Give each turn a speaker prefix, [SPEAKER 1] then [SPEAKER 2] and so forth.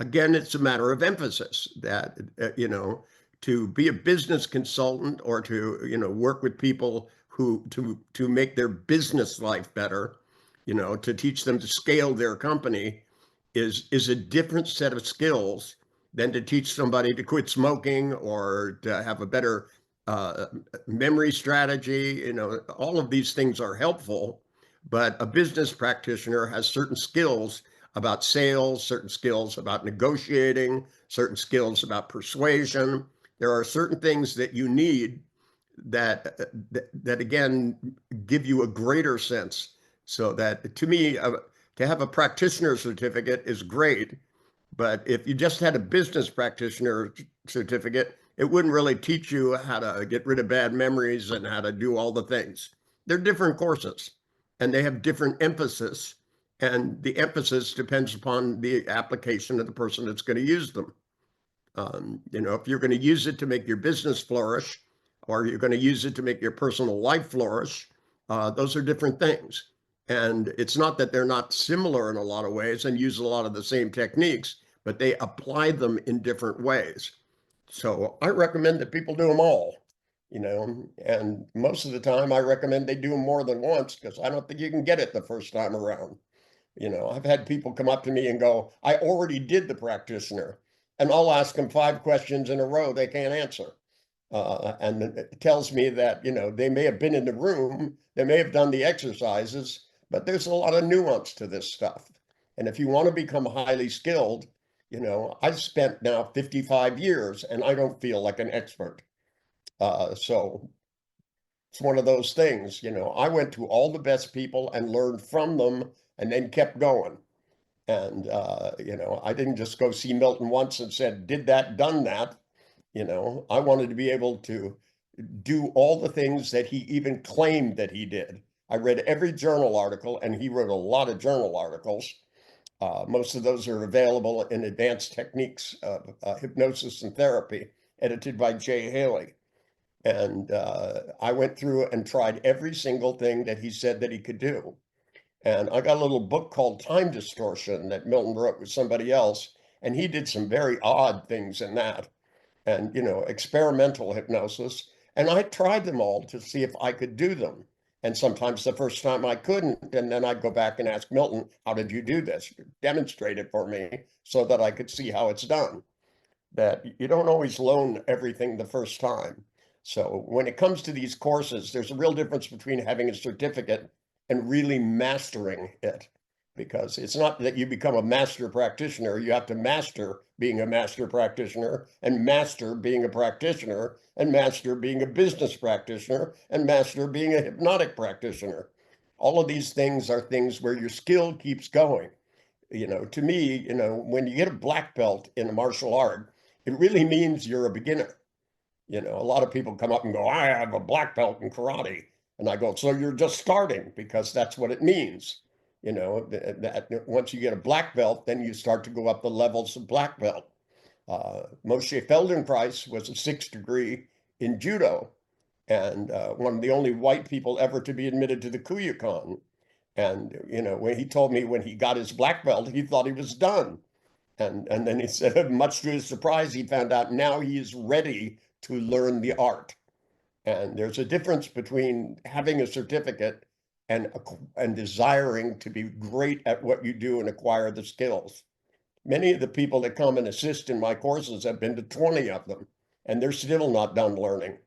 [SPEAKER 1] Again, it's a matter of emphasis that, to be a business consultant or to, work with people who to make their business life better, to teach them to scale their company is a different set of skills than to teach somebody to quit smoking or to have a better memory strategy. All of these things are helpful, but a business practitioner has certain skills about sales, certain skills about negotiating, certain skills about persuasion. There are certain things that you need that again give you a greater sense. So that to me, to have a practitioner certificate is great, but if you just had a business practitioner certificate, it wouldn't really teach you how to get rid of bad memories and how to do all the things. They're different courses and they have different emphasis. And the emphasis depends upon the application of the person that's going to use them. If you're going to use it to make your business flourish, or you're going to use it to make your personal life flourish, those are different things. And it's not that they're not similar in a lot of ways and use a lot of the same techniques, but they apply them in different ways. So I recommend that people do them all, and most of the time I recommend they do them more than once because I don't think you can get it the first time around. I've had people come up to me and go, I already did the practitioner, and I'll ask them 5 questions in a row they can't answer. And it tells me that, they may have been in the room, they may have done the exercises, but there's a lot of nuance to this stuff. And if you want to become highly skilled, I've spent now 55 years and I don't feel like an expert. So it's one of those things, I went to all the best people and learned from them and then kept going. And, I didn't just go see Milton once and said, did that, done that. I wanted to be able to do all the things that he even claimed that he did. I read every journal article, and he wrote a lot of journal articles. Most of those are available in Advanced Techniques of Hypnosis and Therapy, edited by Jay Haley. And I went through and tried every single thing that he said that he could do. And I got a little book called Time Distortion that Milton wrote with somebody else, and he did some very odd things in that, and experimental hypnosis. And I tried them all to see if I could do them. And sometimes the first time I couldn't, and then I'd go back and ask Milton, how did you do this? Demonstrate it for me so that I could see how it's done. That you don't always learn everything the first time. So when it comes to these courses, there's a real difference between having a certificate and really mastering it, because it's not that you become a master practitioner. You have to master being a master practitioner, and master being a practitioner, and master being a business practitioner, and master being a hypnotic practitioner. All of these things are things where your skill keeps going. To me, when you get a black belt in a martial art, it really means you're a beginner. A lot of people come up and go, I have a black belt in karate. And I go, so you're just starting, because that's what it means. That once you get a black belt, then you start to go up the levels of black belt. Moshe Feldenkrais was a 6th degree in judo, and one of the only white people ever to be admitted to the Kuyukan. And, when he told me when he got his black belt, he thought he was done. And then he said, much to his surprise, he found out now he is ready to learn the art. And there's a difference between having a certificate and desiring to be great at what you do and acquire the skills. Many of the people that come and assist in my courses have been to 20 of them, and they're still not done learning.